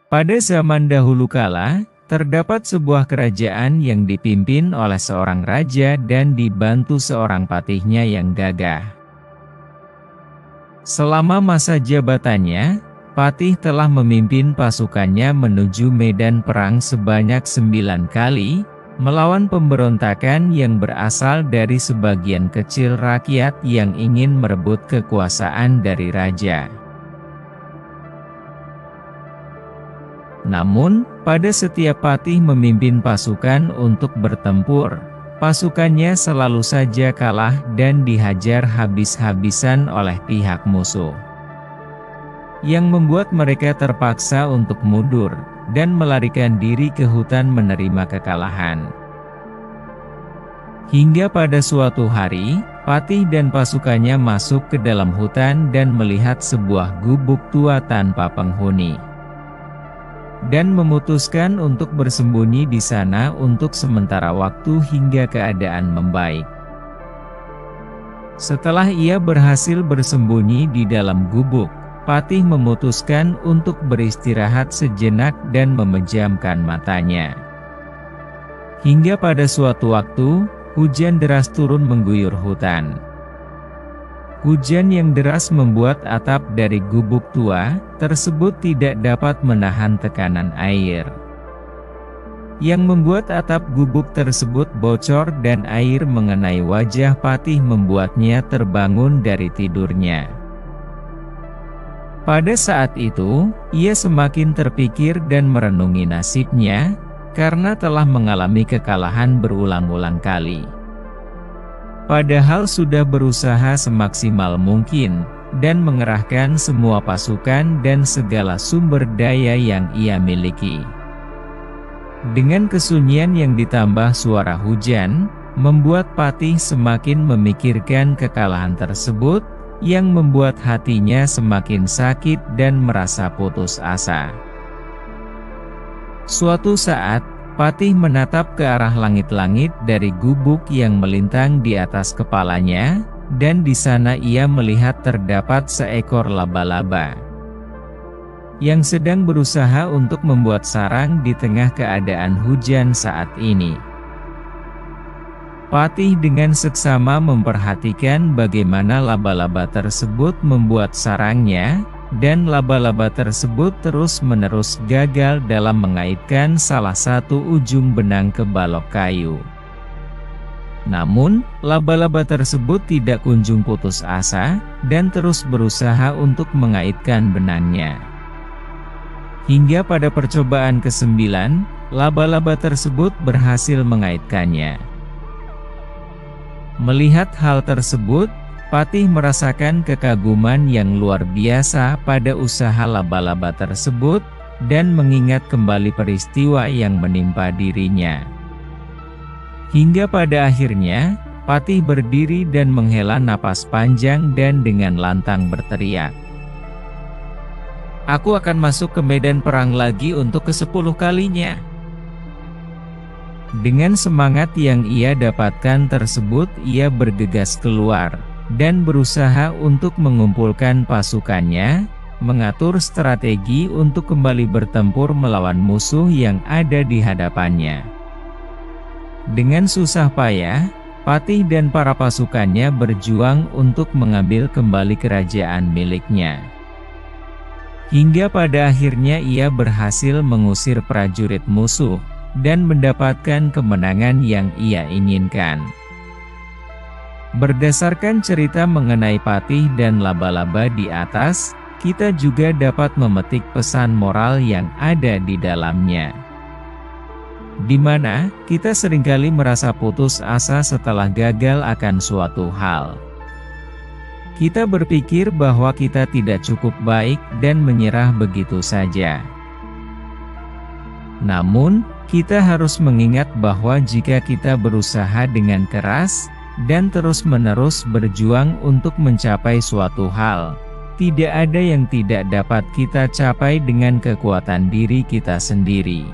Pada zaman dahulu kala, terdapat sebuah kerajaan yang dipimpin oleh seorang raja dan dibantu seorang patihnya yang gagah. Selama masa jabatannya, patih telah memimpin pasukannya menuju medan perang sebanyak 9 kali, melawan pemberontakan yang berasal dari sebagian kecil rakyat yang ingin merebut kekuasaan dari raja. Namun, pada setiap patih memimpin pasukan untuk bertempur, pasukannya selalu saja kalah dan dihajar habis-habisan oleh pihak musuh, yang membuat mereka terpaksa untuk mundur dan melarikan diri ke hutan menerima kekalahan. Hingga pada suatu hari, patih dan pasukannya masuk ke dalam hutan dan melihat sebuah gubuk tua tanpa penghuni, dan memutuskan untuk bersembunyi di sana untuk sementara waktu hingga keadaan membaik. Setelah ia berhasil bersembunyi di dalam gubuk, patih memutuskan untuk beristirahat sejenak dan memejamkan matanya. Hingga pada suatu waktu, hujan deras turun mengguyur hutan. Hujan yang deras membuat atap dari gubuk tua tersebut tidak dapat menahan tekanan air, yang membuat atap gubuk tersebut bocor dan air mengenai wajah patih membuatnya terbangun dari tidurnya. Pada saat itu, ia semakin terpikir dan merenungi nasibnya, karena telah mengalami kekalahan berulang-ulang kali. Padahal sudah berusaha semaksimal mungkin, dan mengerahkan semua pasukan dan segala sumber daya yang ia miliki. Dengan kesunyian yang ditambah suara hujan, membuat patih semakin memikirkan kekalahan tersebut, yang membuat hatinya semakin sakit dan merasa putus asa. Suatu saat, patih menatap ke arah langit-langit dari gubuk yang melintang di atas kepalanya, dan di sana ia melihat terdapat seekor laba-laba yang sedang berusaha untuk membuat sarang di tengah keadaan hujan saat ini. Patih dengan seksama memperhatikan bagaimana laba-laba tersebut membuat sarangnya, dan laba-laba tersebut terus-menerus gagal dalam mengaitkan salah satu ujung benang ke balok kayu. Namun, laba-laba tersebut tidak kunjung putus asa, dan terus berusaha untuk mengaitkan benangnya. Hingga pada percobaan ke-9, laba-laba tersebut berhasil mengaitkannya. Melihat hal tersebut, patih merasakan kekaguman yang luar biasa pada usaha laba-laba tersebut, dan mengingat kembali peristiwa yang menimpa dirinya. Hingga pada akhirnya, patih berdiri dan menghela napas panjang dan dengan lantang berteriak, "Aku akan masuk ke medan perang lagi untuk ke-10 kalinya." Dengan semangat yang ia dapatkan tersebut, ia bergegas keluar, dan berusaha untuk mengumpulkan pasukannya, mengatur strategi untuk kembali bertempur melawan musuh yang ada di hadapannya. Dengan susah payah, patih dan para pasukannya berjuang untuk mengambil kembali kerajaan miliknya. Hingga pada akhirnya ia berhasil mengusir prajurit musuh, dan mendapatkan kemenangan yang ia inginkan. Berdasarkan cerita mengenai patih dan laba-laba di atas, kita juga dapat memetik pesan moral yang ada di dalamnya, di mana kita seringkali merasa putus asa setelah gagal akan suatu hal. Kita berpikir bahwa kita tidak cukup baik dan menyerah begitu saja. Namun, kita harus mengingat bahwa jika kita berusaha dengan keras, dan terus-menerus berjuang untuk mencapai suatu hal, tidak ada yang tidak dapat kita capai dengan kekuatan diri kita sendiri.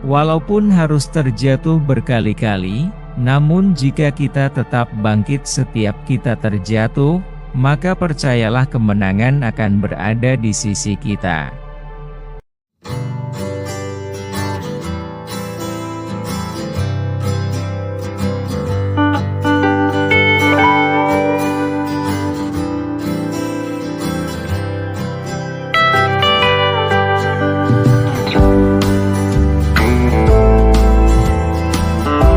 Walaupun harus terjatuh berkali-kali, namun jika kita tetap bangkit setiap kita terjatuh, maka percayalah kemenangan akan berada di sisi kita.